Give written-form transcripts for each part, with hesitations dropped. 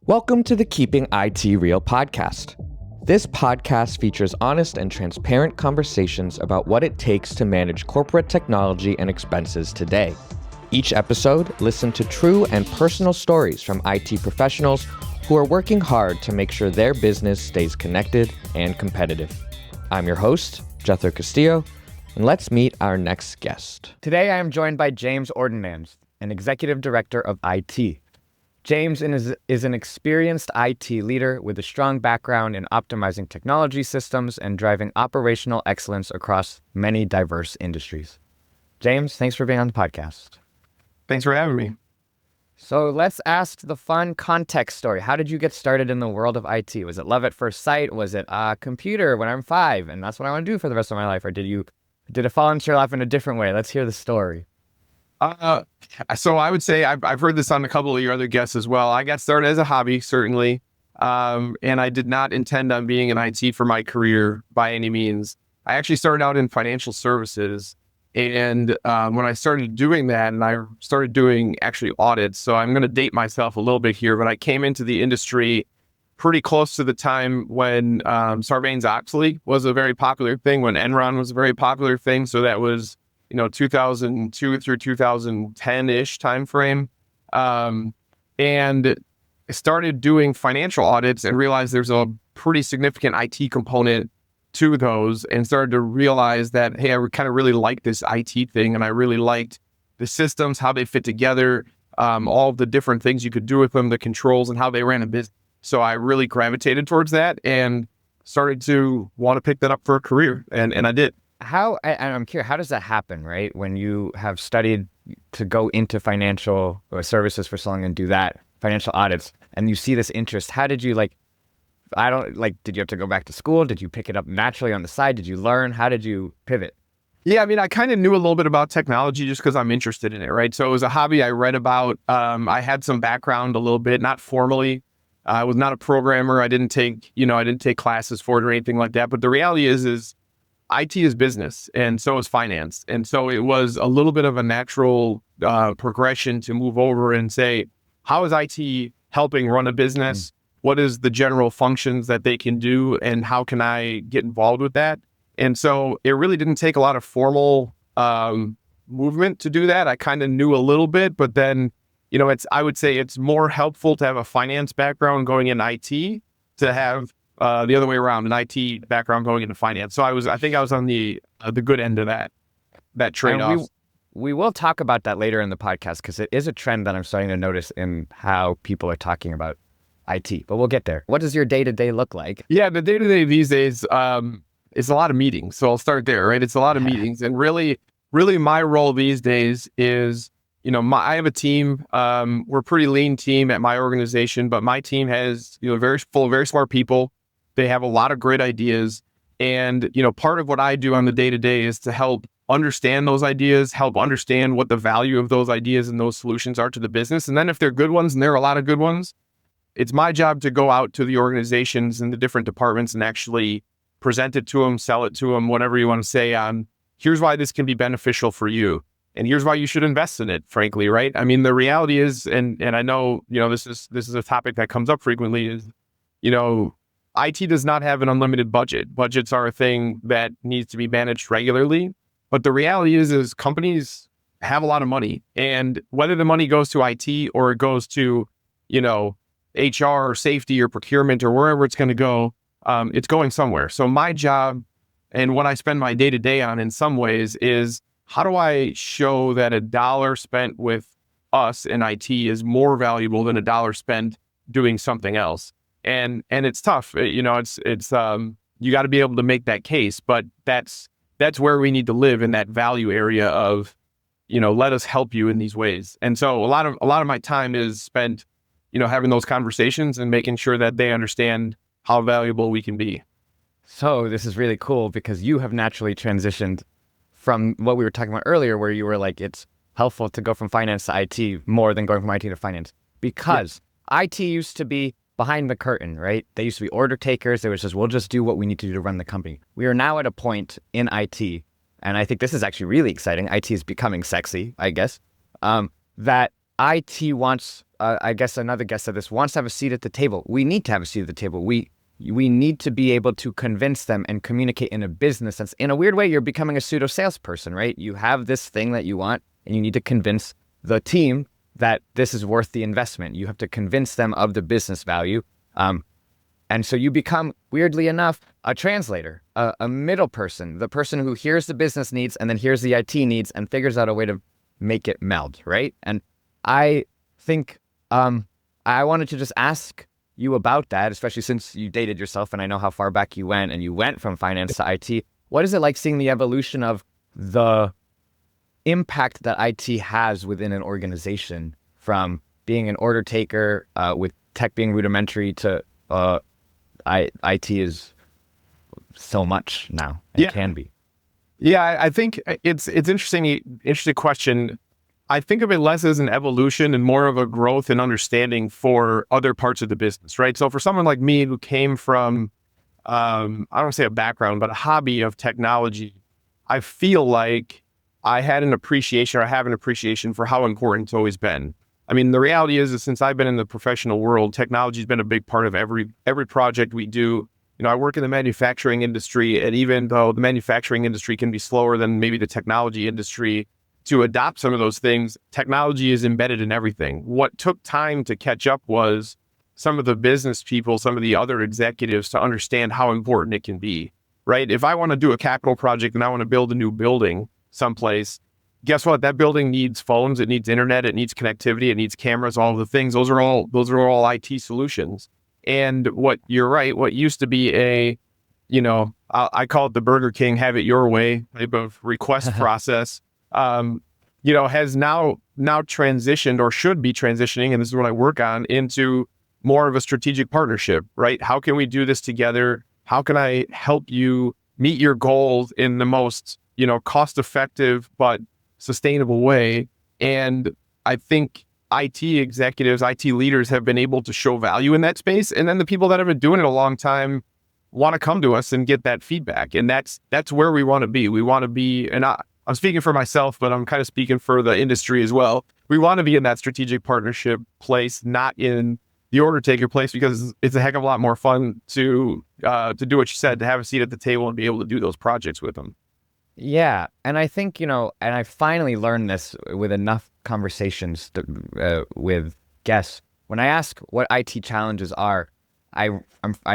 Welcome to the Keeping IT Real podcast. This podcast features honest and transparent conversations about what it takes to manage corporate technology and expenses today. Each episode, listen to true and personal stories from IT professionals who are working hard to make sure their business stays connected and competitive. I'm your host, Jethro Castillo, and let's meet our next guest. Today I am joined by James Ordinans, an executive director of IT. James is an experienced IT leader with a strong background in optimizing technology systems and driving operational excellence across many diverse industries. James, thanks for being on the podcast. Thanks for having me. So let's ask the fun context story. How did you get started in the world of IT? Was it love at first sight? Was it a computer when I'm 5 and that's what I want to do for the rest of my life? Or did it fall into your life in a different way? Let's hear the story. So I would say I've heard this on a couple of your other guests as well. I got started as a hobby, certainly. And I did not intend on being in IT for my career by any means. I actually started out in financial services. And when I started doing that, and I started doing actually audits, so I'm going to date myself a little bit here, but I came into the industry pretty close to the time when Sarbanes-Oxley was a very popular thing, when Enron was a very popular thing. So that was 2002 through 2010-ish timeframe. And I started doing financial audits and realized there's a pretty significant IT component to those, and started to realize that, hey, I kind of really like this IT thing, and I really liked the systems, how they fit together, all of the different things you could do with them, the controls and how they ran a business. So I really gravitated towards that and started to want to pick that up for a career, and I did. I'm curious, how does that happen, right? When you have studied to go into financial services for so long and do that, financial audits, and you see this interest, how did you did you have to go back to school? Did you pick it up naturally on the side? Did you learn? How did you pivot? Yeah, I mean, I kind of knew a little bit about technology just because I'm interested in it, right? So it was a hobby I read about. I had some background a little bit, not formally. I was not a programmer. I didn't take classes for it or anything like that. But the reality is IT is business, and so is finance. And so it was a little bit of a natural progression to move over and say, how is IT helping run a business? What is the general functions that they can do, and how can I get involved with that? And so it really didn't take a lot of formal movement to do that. I kind of knew a little bit, but then, I would say it's more helpful to have a finance background going in IT to have the other way around, an IT background going into finance. So I think I was on the good end of that trade-off. We will talk about that later in the podcast, because it is a trend that I'm starting to notice in how people are talking about IT, but we'll get there. What does your day-to-day look like? Yeah, the day-to-day these days is a lot of meetings. So I'll start there, right? It's a lot of meetings. And really my role these days is, I have a team. We're a pretty lean team at my organization, but my team has, very smart people. They have a lot of great ideas. And, part of what I do on the day-to-day is to help understand those ideas, help understand what the value of those ideas and those solutions are to the business. And then if they're good ones, and there are a lot of good ones, it's my job to go out to the organizations and the different departments and actually present it to them, sell it to them, whatever you want to say on, here's why this can be beneficial for you. And here's why you should invest in it, frankly, right? I mean, the reality is, and I know, this is a topic that comes up frequently, is, IT does not have an unlimited budget. Budgets are a thing that needs to be managed regularly. But the reality is companies have a lot of money. And whether the money goes to IT or it goes to, HR or safety or procurement or wherever it's going to go, it's going somewhere. So my job and what I spend my day-to-day on in some ways is, how do I show that a dollar spent with us in IT is more valuable than a dollar spent doing something else? And it's tough. You got to be able to make that case, but that's where we need to live, in that value area of, let us help you in these ways. And so a lot of my time is spent, having those conversations and making sure that they understand how valuable we can be. So this is really cool, because you have naturally transitioned from what we were talking about earlier, where you were like, it's helpful to go from finance to IT more than going from IT to finance, because IT used to be behind the curtain, right? They used to be order takers. They was just, we'll just do what we need to do to run the company. We are now at a point in IT, and I think this is actually really exciting. IT is becoming sexy, I guess, that IT wants, I guess another guest said this, wants to have a seat at the table. We need to have a seat at the table. We need to be able to convince them and communicate in a business sense. In a weird way, you're becoming a pseudo salesperson, right? You have this thing that you want, and you need to convince the team that this is worth the investment. You have to convince them of the business value. And so you become, weirdly enough, a translator, a middle person, the person who hears the business needs and then hears the IT needs and figures out a way to make it meld, right? And I think I wanted to just ask you about that, especially since you dated yourself and I know how far back you went and you went from finance to IT. What is it like seeing the evolution of the impact that IT has within an organization from being an order taker with tech being rudimentary to IT is so much now and can be? Yeah, I think it's interesting question. I think of it less as an evolution and more of a growth and understanding for other parts of the business, right? So for someone like me who came from, I don't want to say a background, but a hobby of technology, I feel like I had an appreciation, or I have an appreciation for how important it's always been. I mean, the reality is since I've been in the professional world, technology has been a big part of every project we do. You know, I work in the manufacturing industry, and even though the manufacturing industry can be slower than maybe the technology industry to adopt some of those things, technology is embedded in everything. What took time to catch up was some of the business people, some of the other executives to understand how important it can be, right? If I want to do a capital project and I want to build a new building someplace, guess what? That building needs phones, it needs internet, it needs connectivity, it needs cameras, all of the things. Those are all IT solutions. And you're right, what used to be I call it the Burger King, have it your way type of request process, has now transitioned, or should be transitioning, and this is what I work on, into more of a strategic partnership, right? How can we do this together? How can I help you meet your goals in the most, cost-effective but sustainable way? And I think IT executives, IT leaders have been able to show value in that space. And then the people that have been doing it a long time want to come to us and get that feedback. And that's where we want to be. We want to be, and I'm speaking for myself, but I'm kind of speaking for the industry as well. We want to be in that strategic partnership place, not in the order taker place, because it's a heck of a lot more fun to do what you said, to have a seat at the table and be able to do those projects with them. Yeah. And I think, and I finally learned this with enough conversations with guests. When I ask what IT challenges are, I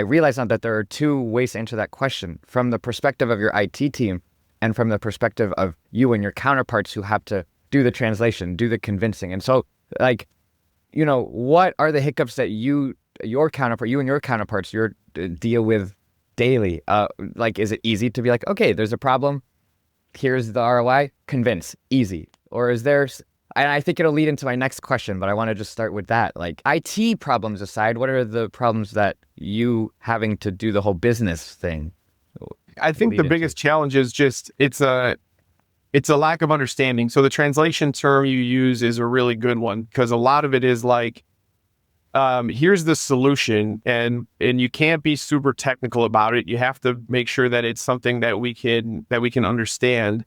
realize now that there are two ways to answer that question: from the perspective of your IT team and from the perspective of you and your counterparts who have to do the translation, do the convincing. And so, what are the hiccups that you and your counterparts deal with daily? Is it easy to be like, okay, there's a problem, here's the ROI, convince, easy? Or is there, and I think it'll lead into my next question, but I want to just start with that. Like, IT problems aside, what are the problems that you having to do the whole business thing? I think the biggest challenge is just, it's a lack of understanding. So the translation term you use is a really good one, because a lot of it is like, here's the solution, and you can't be super technical about it. You have to make sure that it's something that we can understand.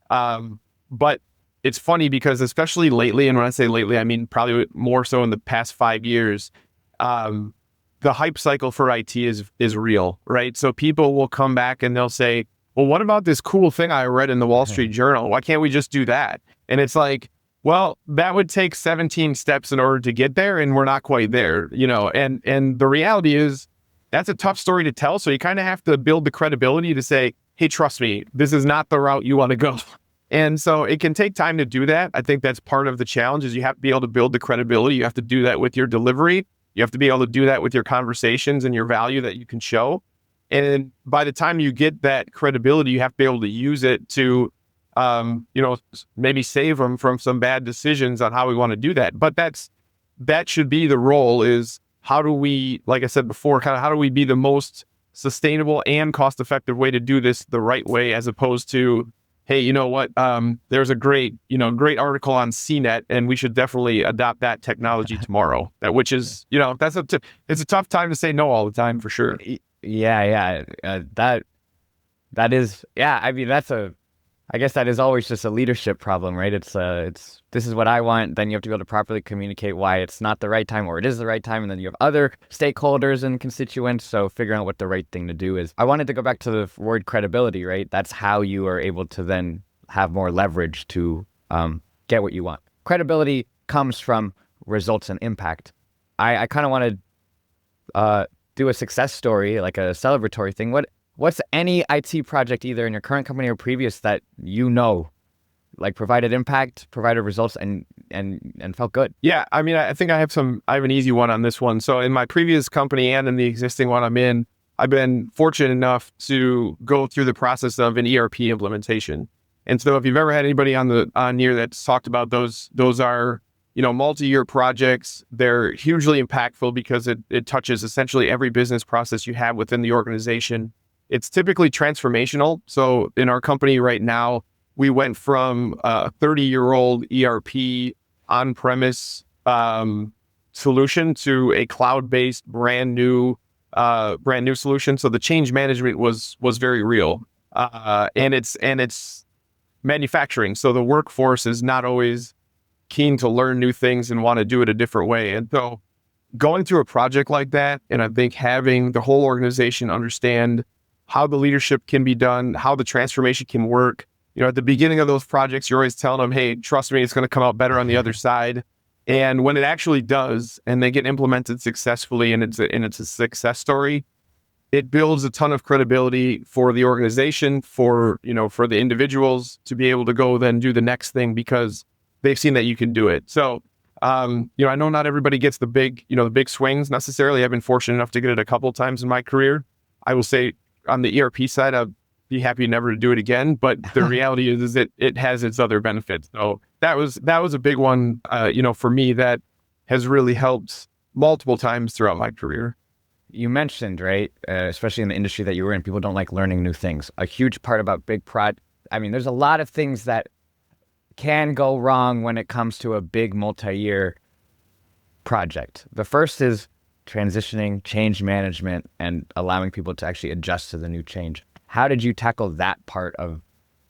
But it's funny because, especially lately, and when I say lately, I mean probably more so in the past 5 years, the hype cycle for IT is real, right? So people will come back and they'll say, well, what about this cool thing I read in the Wall Street Journal? Why can't we just do that? And it's like, well, that would take 17 steps in order to get there, and we're not quite there, and the reality is that's a tough story to tell. So you kind of have to build the credibility to say, hey, trust me, this is not the route you want to go. And so it can take time to do that. I think that's part of the challenge, is you have to be able to build the credibility. You have to do that with your delivery. You have to be able to do that with your conversations and your value that you can show. And by the time you get that credibility, you have to be able to use it to, maybe save them from some bad decisions on how we want to do that. But that should be the role, is how do we, like I said before, kind of how do we be the most sustainable and cost-effective way to do this the right way, as opposed to, hey, you know what, there's a great article on CNET, and we should definitely adopt that technology tomorrow. Which is, it's a tough time to say no all the time, for sure. Yeah. That is, yeah. I mean, I guess that is always just a leadership problem, right? It's this is what I want. Then you have to be able to properly communicate why it's not the right time or it is the right time. And then you have other stakeholders and constituents. So figuring out what the right thing to do is. I wanted to go back to the word credibility, right? That's how you are able to then have more leverage to get what you want. Credibility comes from results and impact. I kind of want to do a success story, like a celebratory thing. What's any IT project, either in your current company or previous, that like provided impact, provided results, and felt good? Yeah, I mean, I think I have an easy one on this one. So in my previous company and in the existing one I'm in, I've been fortunate enough to go through the process of an ERP implementation. And so if you've ever had anybody on here that's talked about those are, multi-year projects. They're hugely impactful because it touches essentially every business process you have within the organization. It's typically transformational. So in our company right now, we went from a 30-year-old ERP on-premise solution to a cloud-based brand new solution. So the change management was very real, and it's manufacturing. So the workforce is not always keen to learn new things and want to do it a different way. And so going through a project like that, and I think having the whole organization understand how the leadership can be done, how the transformation can work. At the beginning of those projects, you're always telling them, hey, trust me, it's going to come out better on the other side. And when it actually does, and they get implemented successfully, and it's a success story, it builds a ton of credibility for the organization, for the individuals to be able to go then do the next thing because they've seen that you can do it. So, I know not everybody gets the big swings necessarily. I've been fortunate enough to get it a couple of times in my career. I will say, on the ERP side, I'd be happy never to do it again. But the reality is it has its other benefits. So that was a big one, for me, that has really helped multiple times throughout my career. You mentioned, right, especially in the industry that you were in, people don't like learning new things. A huge part about there's a lot of things that can go wrong when it comes to a big multi-year project. The first is transitioning, change management, and allowing people to actually adjust to the new change. How did you tackle that part of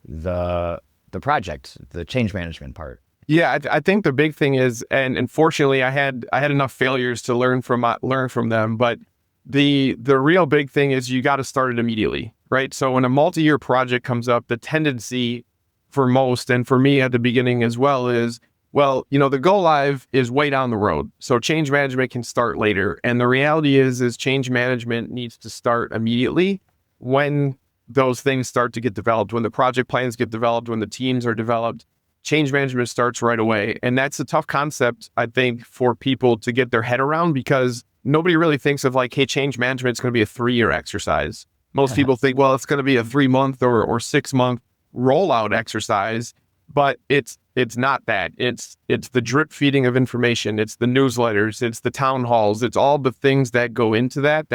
the project, the change management part? Yeah, I think the big thing is, and fortunately, I had enough failures to learn from them. But the real big thing is you got to start it immediately, right? So when a multi-year project comes up, the tendency for most, and for me at the beginning as well, is, the go live is way down the road. So change management can start later. And the reality is change management needs to start immediately when those things start to get developed, when the project plans get developed, when the teams are developed. Change management starts right away. And that's a tough concept, I think, for people to get their head around, because nobody really thinks of like, hey, change management is going to be a 3-year exercise. Most people think, well, it's going to be a 3-month or 6-month rollout exercise. But it's not that. It's the drip feeding of information. It's the newsletters. It's the town halls. It's all the things that go into that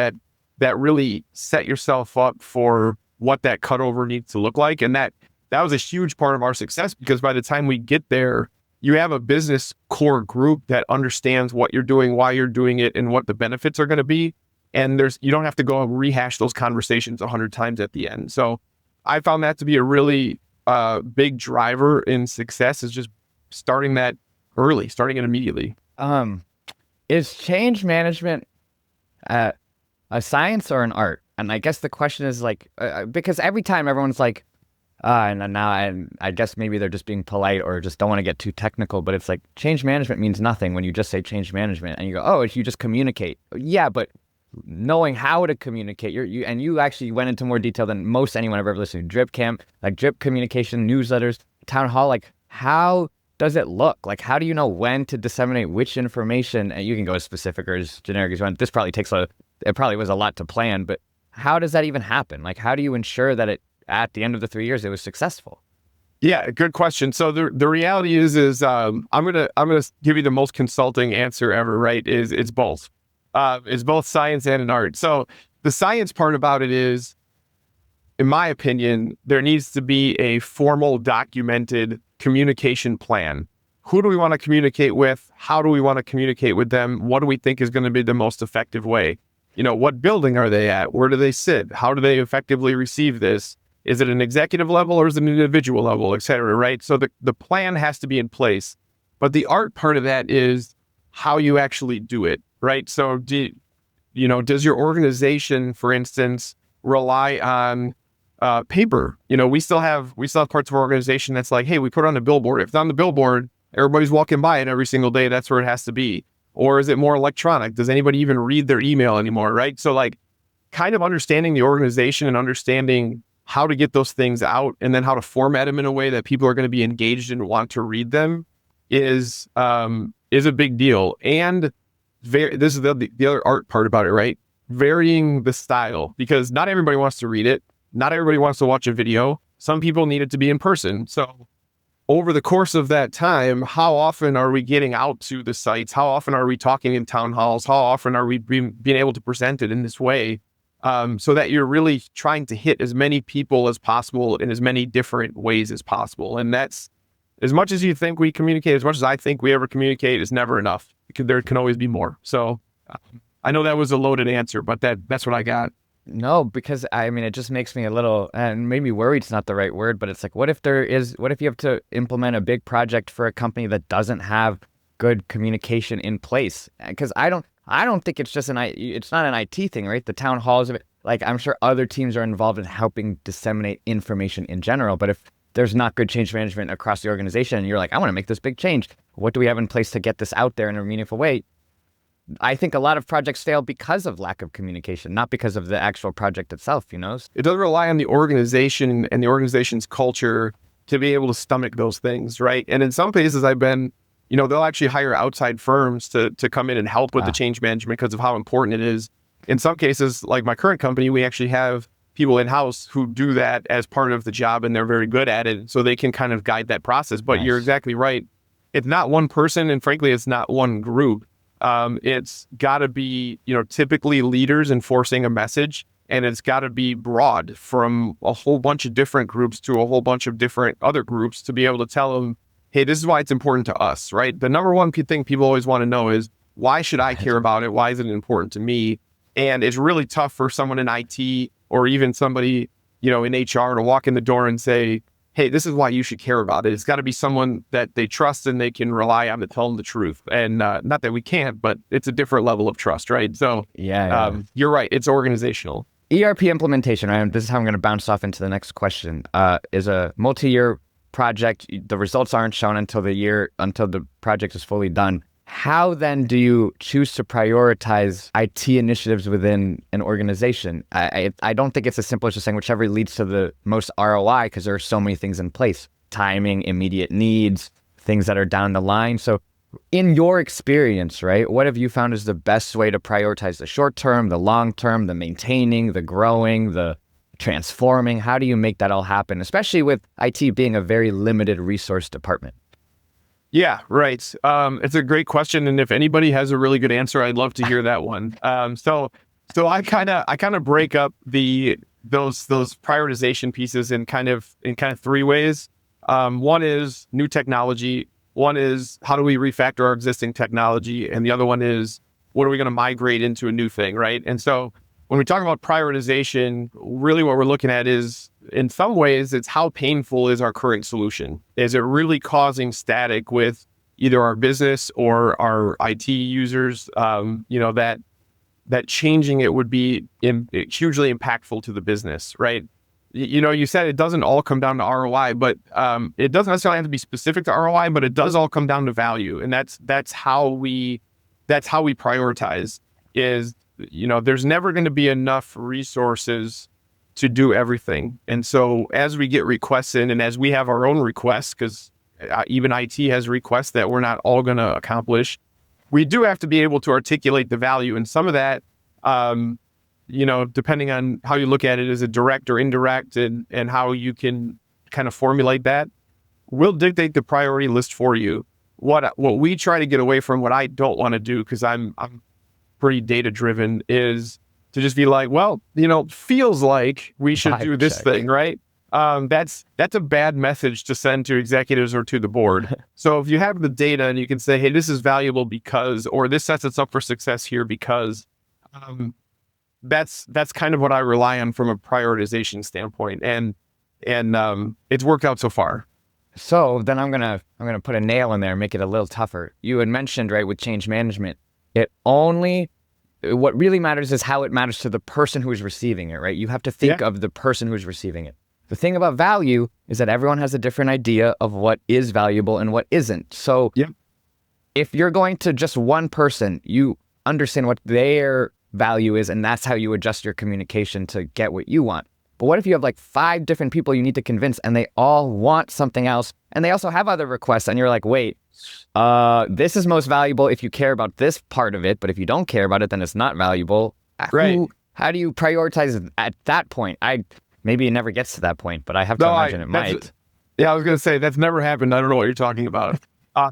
really set yourself up for what that cutover needs to look like. And that was a huge part of our success, because by the time we get there, you have a business core group that understands what you're doing, why you're doing it, and what the benefits are going to be. And you don't have to go and rehash those conversations 100 times at the end. So I found that to be a really big driver in success, is just starting that early, starting it immediately. Is change management a science or an art? And I guess the question is like, because every time everyone's like, and I guess maybe they're just being polite or just don't want to get too technical, but it's like change management means nothing when you just say change management and you go, oh, you just communicate. Yeah, but knowing how to communicate, you actually went into more detail than most anyone I've ever listened to. Drip camp, like drip communication, newsletters, town hall, like how does it look? Like how do you know when to disseminate which information? And you can go as specific or as generic as you want. This probably it probably was a lot to plan, but how does that even happen? Like how do you ensure that at the end of the 3 years, it was successful? Yeah, good question. So the reality is I'm gonna give you the most consulting answer ever, right? It's both. It's both science and an art. So the science part about it is, in my opinion, there needs to be a formal, documented communication plan. Who do we want to communicate with? How do we want to communicate with them? What do we think is going to be the most effective way? What building are they at? Where do they sit? How do they effectively receive this? Is it an executive level or is it an individual level, et cetera, right? So the plan has to be in place. But the art part of that is how you actually do it, right? So does your organization, for instance, rely on paper? We still have parts of our organization that's like, hey, we put it on a billboard. If it's on the billboard, everybody's walking by it every single day. That's where it has to be. Or is it more electronic? Does anybody even read their email anymore, right? So like kind of understanding the organization and understanding how to get those things out and then how to format them in a way that people are going to be engaged and want to read them is a big deal. And this is the other art part about it, right? Varying the style, because not everybody wants to read it. Not everybody wants to watch a video. Some people need it to be in person. So over the course of that time, how often are we getting out to the sites? How often are we talking in town halls? How often are we being able to present it in this way? So that you're really trying to hit as many people as possible in as many different ways as possible. And that's, as much as you think we communicate, as much as I think we ever communicate, is never enough. There can always be more. So I know that was a loaded answer, but that's what I got. No, because it just makes me a little, and maybe worried's not the right word, but it's like, what if you have to implement a big project for a company that doesn't have good communication in place? Because I don't think it's just it's not an IT thing, right? The town halls of it, like I'm sure other teams are involved in helping disseminate information in general. But if there's not good change management across the organization and you're like, I want to make this big change, what do we have in place to get this out there in a meaningful way? I think a lot of projects fail because of lack of communication, not because of the actual project itself, It does rely on the organization and the organization's culture to be able to stomach those things, right? And in some cases I've been, they'll actually hire outside firms to come in and help with the change management because of how important it is. In some cases, like my current company, we actually have people in-house who do that as part of the job and they're very good at it. So they can kind of guide that process. But Nice. You're exactly right. It's not one person, and frankly, it's not one group. It's got to be, typically leaders enforcing a message, and it's got to be broad from a whole bunch of different groups to a whole bunch of different other groups to be able to tell them, hey, this is why it's important to us, right? The number one thing people always want to know is, why should I care about it? Why is it important to me? And it's really tough for someone in IT or even somebody, in HR to walk in the door and say, hey, this is why you should care about it. It's got to be someone that they trust and they can rely on to tell them the truth. And not that we can't, but it's a different level of trust, right? So you're right. It's organizational. ERP implementation, this is how I'm going to bounce off into the next question, is a multi-year project. The results aren't shown until the project is fully done. How then do you choose to prioritize IT initiatives within an organization? I don't think it's as simple as just saying whichever leads to the most ROI, because there are so many things in place. Timing, immediate needs, things that are down the line. So in your experience, right, what have you found is the best way to prioritize the short term, the long term, the maintaining, the growing, the transforming? How do you make that all happen, especially with IT being a very limited resource department? Yeah, right. It's a great question, and if anybody has a really good answer, I'd love to hear that one. So I kind of break up those prioritization pieces in kind of three ways. One is new technology. One is how do we refactor our existing technology, and the other one is what are we going to migrate into a new thing, right? And so when we talk about prioritization, really what we're looking at is, in some ways, it's how painful is our current solution? Is it really causing static with either our business or our IT users? That changing it would be hugely impactful to the business, right? You said it doesn't all come down to ROI, but it doesn't necessarily have to be specific to ROI, but it does all come down to value, and that's how we prioritize. Is there's never going to be enough resources to do everything. And so as we get requests in, and as we have our own requests, because even IT has requests that we're not all going to accomplish, we do have to be able to articulate the value. And some of that, depending on how you look at it, is a direct or indirect, and how you can kind of formulate that, will dictate the priority list for you. What we try to get away from, what I don't want to do, because I'm pretty data driven, is to just be like, well, feels like we should do this thing, right? That's a bad message to send to executives or to the board. So if you have the data and you can say, hey, this is valuable because, or this sets us up for success here because, that's kind of what I rely on from a prioritization standpoint. And And it's worked out so far. So then I'm gonna put a nail in there and make it a little tougher. You had mentioned, right, with change management, what really matters is how it matters to the person who is receiving it, right? You have to think of the person who's receiving it. The thing about value is that everyone has a different idea of what is valuable and what isn't. So if you're going to just one person, you understand what their value is, and that's how you adjust your communication to get what you want. But what if you have like 5 different people you need to convince and they all want something else and they also have other requests and you're like, wait, this is most valuable if you care about this part of it, but if you don't care about it, then it's not valuable. Right. How do you prioritize at that point? Maybe it never gets to that point, but I have to imagine it might. Yeah, I was going to say that's never happened. I don't know what you're talking about.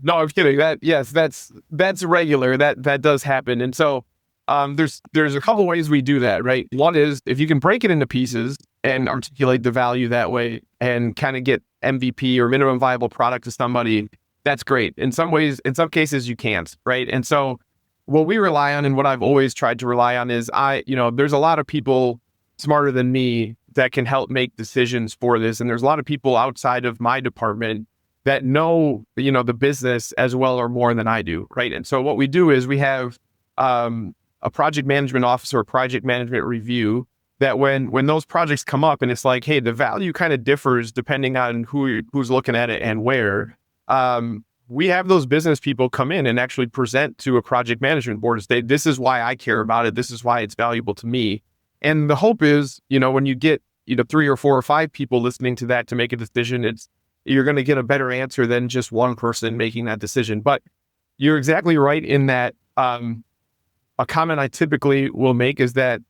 No, I'm kidding. That's regular. That does happen. And so there's a couple ways we do that, right? One is if you can break it into pieces and articulate the value that way and kind of get MVP or minimum viable product to somebody, that's great. In some cases you can't, right? And so what we rely on and what I've always tried to rely on is there's a lot of people smarter than me that can help make decisions for this. And there's a lot of people outside of my department that know, the business as well or more than I do, right? And so what we do is we have a project management officer, a project management review, that when those projects come up and it's like, hey, the value kind of differs depending on who's looking at it and where, we have those business people come in and actually present to a project management board and say, this is why I care about it. This is why it's valuable to me. And the hope is, when you get, 3 or 4 or 5 people listening to that to make a decision, you're going to get a better answer than just one person making that decision. But you're exactly right in that a comment I typically will make is that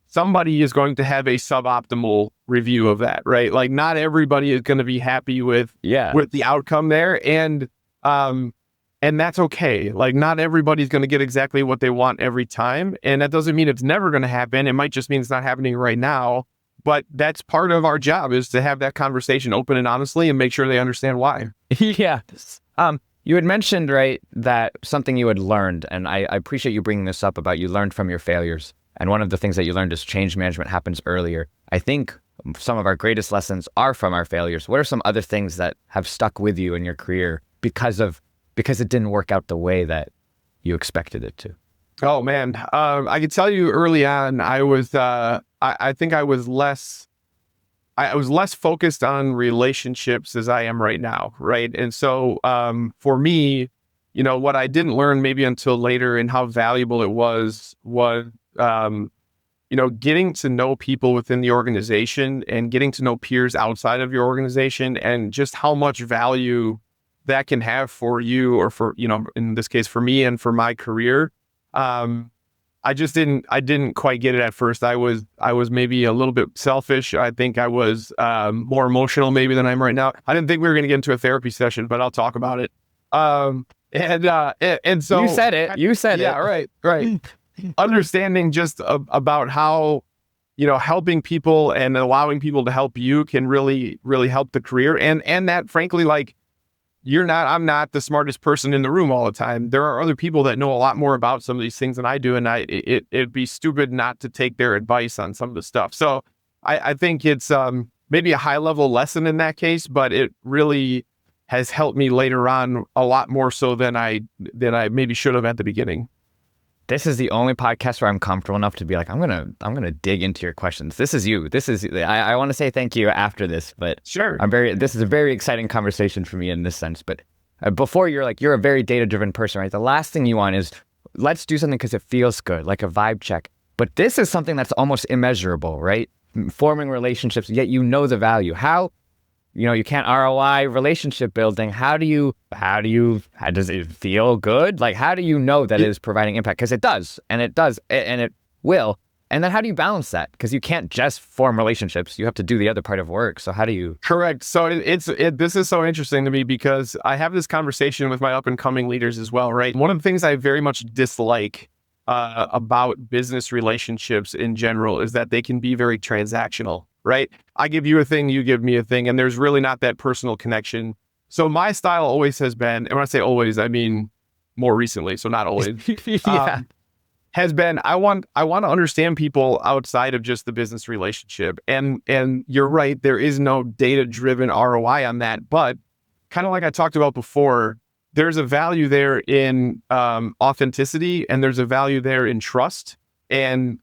somebody is going to have a suboptimal review of that, right? Like not everybody is going to be happy with the outcome there. And that's okay. Like not everybody's going to get exactly what they want every time. And that doesn't mean it's never going to happen. It might just mean it's not happening right now. But that's part of our job is to have that conversation open and honestly and make sure they understand why. Yeah. You had mentioned, right, that something you had learned, and I appreciate you bringing this up about you learned from your failures. And one of the things that you learned is change management happens earlier. I think some of our greatest lessons are from our failures. What are some other things that have stuck with you in your career because it didn't work out the way that you expected it to? Oh man, I can tell you early on, I was I think I was less focused on relationships as I am right now, right? And so for me, what I didn't learn maybe until later and how valuable it was getting to know people within the organization and getting to know peers outside of your organization and just how much value that can have for you or for, in this case, for me and for my career. I didn't quite get it at first. I was maybe a little bit selfish. I think I was more emotional maybe than I am right now. I didn't think we were going to get into a therapy session, but I'll talk about it. And so you said it. Yeah, right. Understanding just about how, helping people and allowing people to help you can really, really help the career. And that frankly, like I'm not the smartest person in the room all the time. There are other people that know a lot more about some of these things than I do. And it'd be stupid not to take their advice on some of the stuff. So I think it's maybe a high level lesson in that case, but it really has helped me later on a lot more so than I maybe should have at the beginning. This is the only podcast where I'm comfortable enough to be like, I'm gonna dig into your questions. This is you. I want to say thank you after this, but sure. This is a very exciting conversation for me in this sense. But before you're a very data-driven person, right? The last thing you want is let's do something because it feels good, like a vibe check. But this is something that's almost immeasurable, right? Forming relationships, yet the value. How? You can't ROI relationship building. How does it feel good? Like, how do you know that it is providing impact? Because it does, and it will. And then how do you balance that? Because you can't just form relationships. You have to do the other part of work. So how do you? Correct. So this is so interesting to me because I have this conversation with my up and coming leaders as well, right? One of the things I very much dislike about business relationships in general is that they can be very transactional. Right? I give you a thing, you give me a thing, and there's really not that personal connection. So my style always has been, and when I say always, I mean more recently, so not always. has been, I want to understand people outside of just the business relationship. And you're right, there is no data-driven ROI on that. But kind of like I talked about before, there's a value there in authenticity, and there's a value there in trust. And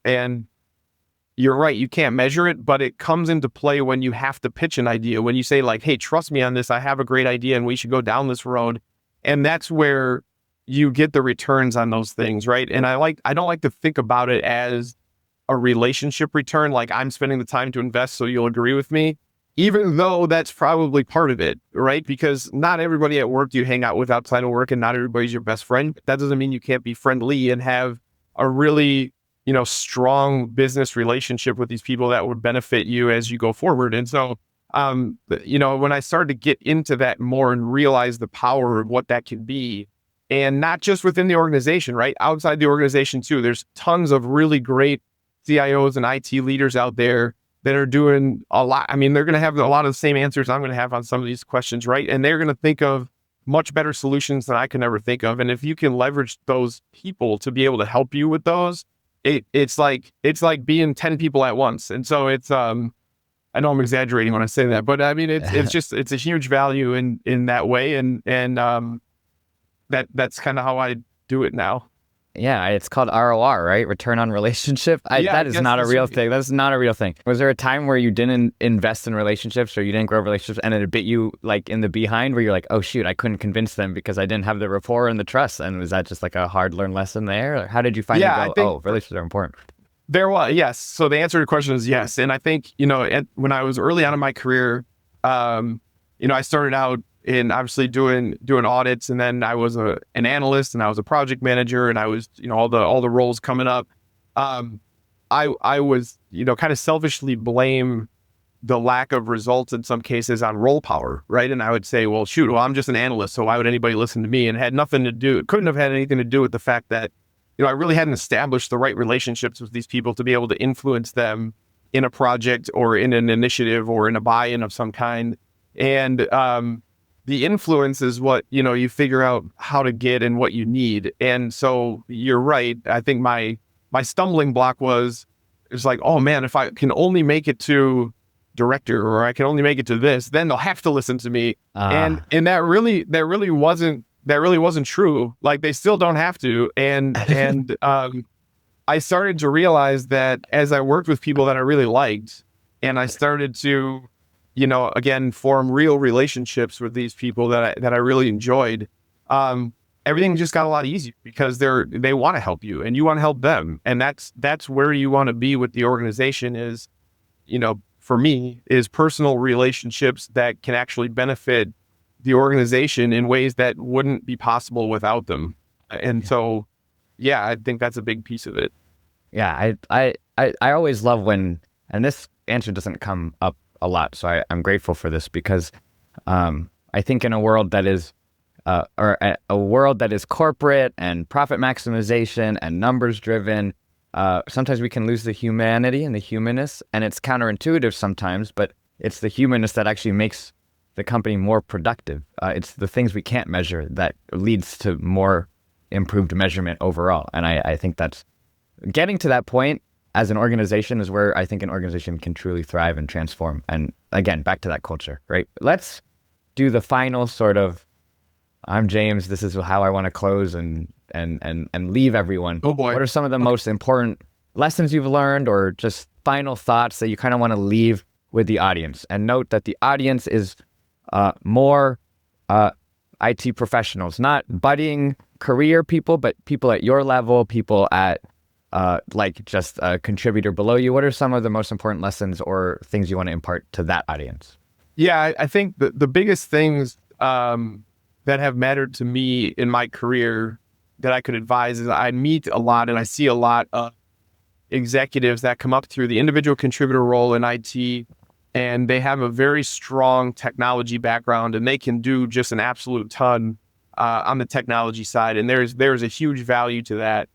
you're right, you can't measure it, but it comes into play when you have to pitch an idea. When you say like, hey, trust me on this, I have a great idea and we should go down this road. And that's where you get the returns on those things, right? And I don't like to think about it as a relationship return, like I'm spending the time to invest so you'll agree with me, even though that's probably part of it, right? Because not everybody at work do you hang out with outside of work, and not everybody's your best friend. That doesn't mean you can't be friendly and have a really, strong business relationship with these people that would benefit you as you go forward. And so, when I started to get into that more and realize the power of what that can be, and not just within the organization, right? Outside the organization too, there's tons of really great CIOs and IT leaders out there that are doing a lot. I mean, they're going to have a lot of the same answers I'm going to have on some of these questions, right? And they're going to think of much better solutions than I can ever think of. And if you can leverage those people to be able to help you with those, it's like being 10 people at once. And so it's, I know I'm exaggerating when I say that, but I mean, it's a huge value in that way. And that's kind of how I do it now. Yeah, it's called ROR, right? Return on relationship. That is not a real thing. That's not a real thing. Was there a time where you didn't invest in relationships, or you didn't grow relationships, and it bit you like in the behind, where you're like, oh shoot, I couldn't convince them because I didn't have the rapport and the trust? And was that just like a hard learned lesson there? Or how did you find relationships are important? There was, yes. So the answer to your question is yes. And I think, when I was early on in my career, I started out in obviously doing audits, and then I was an analyst, and I was a project manager, and I was, all the roles coming up. I was, kind of selfishly blame the lack of results in some cases on role power, right? And I would say, well, shoot, I'm just an analyst, so why would anybody listen to me? And it had nothing to do, it couldn't have had anything to do with the fact that, I really hadn't established the right relationships with these people to be able to influence them in a project or in an initiative or in a buy-in of some kind. And, the influence is what, you figure out how to get and what you need. And so you're right. I think my stumbling block was like, oh man, if I can only make it to director, or I can only make it to this, then they'll have to listen to me. And that really wasn't true. Like, they still don't have to. And I started to realize that as I worked with people that I really liked, and I started to, again, form real relationships with these people that I really enjoyed, everything just got a lot easier because they want to help you and you want to help them. And that's where you want to be with the organization is, for me, is personal relationships that can actually benefit the organization in ways that wouldn't be possible without them. And so, yeah, I think that's a big piece of it. Yeah, I always love when, and this answer doesn't come up a lot, so I'm grateful for this, because I think in a world that is a world that is corporate and profit maximization and numbers driven, sometimes we can lose the humanity and the humanness, and it's counterintuitive sometimes, but it's the humanness that actually makes the company more productive. It's the things we can't measure that leads to more improved measurement overall. And I think that's getting to that point as an organization is where I think an organization can truly thrive and transform. And again, back to that culture, right? Let's do the final sort of, I'm James, this is how I want to close and leave everyone. Oh boy. What are some of the most important lessons you've learned, or just final thoughts that you kind of want to leave with the audience? And note that the audience is more IT professionals, not budding career people, but people at your level, people at like just a contributor below you. What are some of the most important lessons or things you want to impart to that audience? Yeah, I think the biggest things that have mattered to me in my career that I could advise is I meet a lot and I see a lot of executives that come up through the individual contributor role in IT, and they have a very strong technology background and they can do just an absolute ton on the technology side. And there's a huge value to that.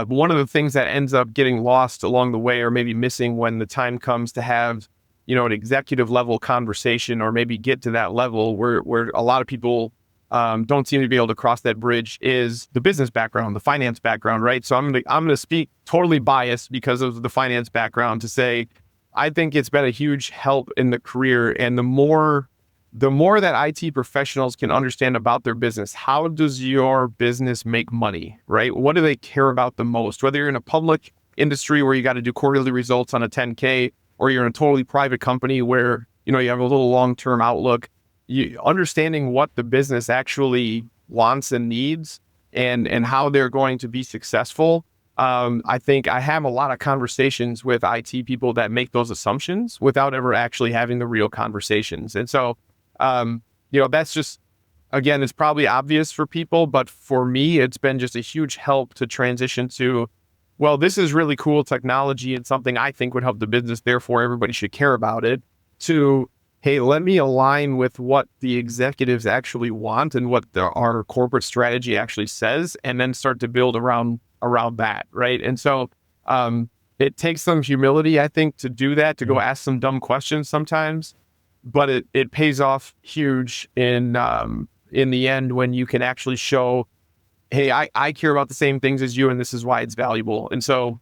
One of the things that ends up getting lost along the way, or maybe missing when the time comes to have, an executive level conversation, or maybe get to that level where a lot of people don't seem to be able to cross that bridge is the business background, the finance background, right? So I'm gonna speak totally biased because of the finance background to say, I think it's been a huge help in the career. And the more that IT professionals can understand about their business, how does your business make money, right? What do they care about the most? Whether you're in a public industry where you got to do quarterly results on a 10K, or you're in a totally private company where, you have a little long-term outlook, understanding what the business actually wants and needs and how they're going to be successful. I think I have a lot of conversations with IT people that make those assumptions without ever actually having the real conversations. And so, that's just, again, it's probably obvious for people, but for me, it's been just a huge help to transition to, well, this is really cool technology and something I think would help the business, therefore everybody should care about it, to, hey, let me align with what the executives actually want and what our corporate strategy actually says, and then start to build around that, right? And so it takes some humility, I think, to do that, to go ask some dumb questions sometimes, but it pays off huge in the end when you can actually show, hey, I care about the same things as you, and this is why it's valuable. And so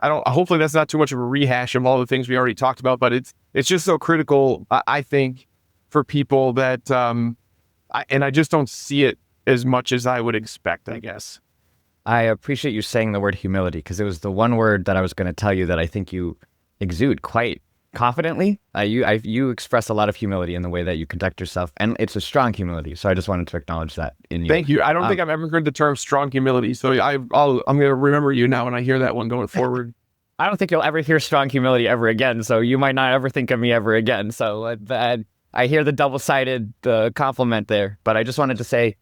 hopefully that's not too much of a rehash of all the things we already talked about, but it's just so critical, I think, for people that, and I just don't see it as much as I would expect, I guess. I appreciate you saying the word humility, because it was the one word that I was going to tell you that I think you exude quite confidently. You express a lot of humility in the way that you conduct yourself, and it's a strong humility. So I just wanted to acknowledge that in you. Thank you. I don't think I've ever heard the term strong humility, so I'm going to remember you now when I hear that one going forward. I don't think you'll ever hear strong humility ever again, so you might not ever think of me ever again. So I hear the double-sided compliment there, but I just wanted to say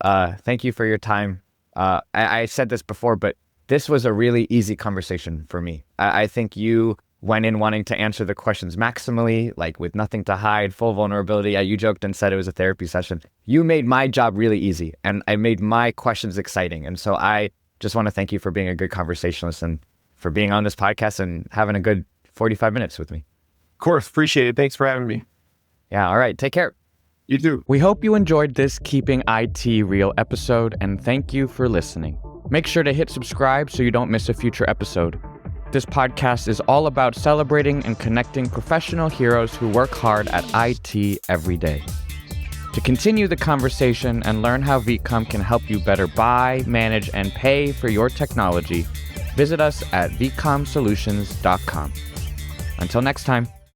thank you for your time. I said this before, but this was a really easy conversation for me. I think you went in wanting to answer the questions maximally, like with nothing to hide, full vulnerability. You joked and said it was a therapy session. You made my job really easy, and I made my questions exciting. And so I just want to thank you for being a good conversationalist and for being on this podcast and having a good 45 minutes with me. Of course, appreciate it. Thanks for having me. Yeah, all right. Take care. You too. We hope you enjoyed this Keeping IT Real episode, and thank you for listening. Make sure to hit subscribe so you don't miss a future episode. This podcast is all about celebrating and connecting professional heroes who work hard at IT every day. To continue the conversation and learn how VCOM can help you better buy, manage, and pay for your technology, visit us at vcomsolutions.com. Until next time.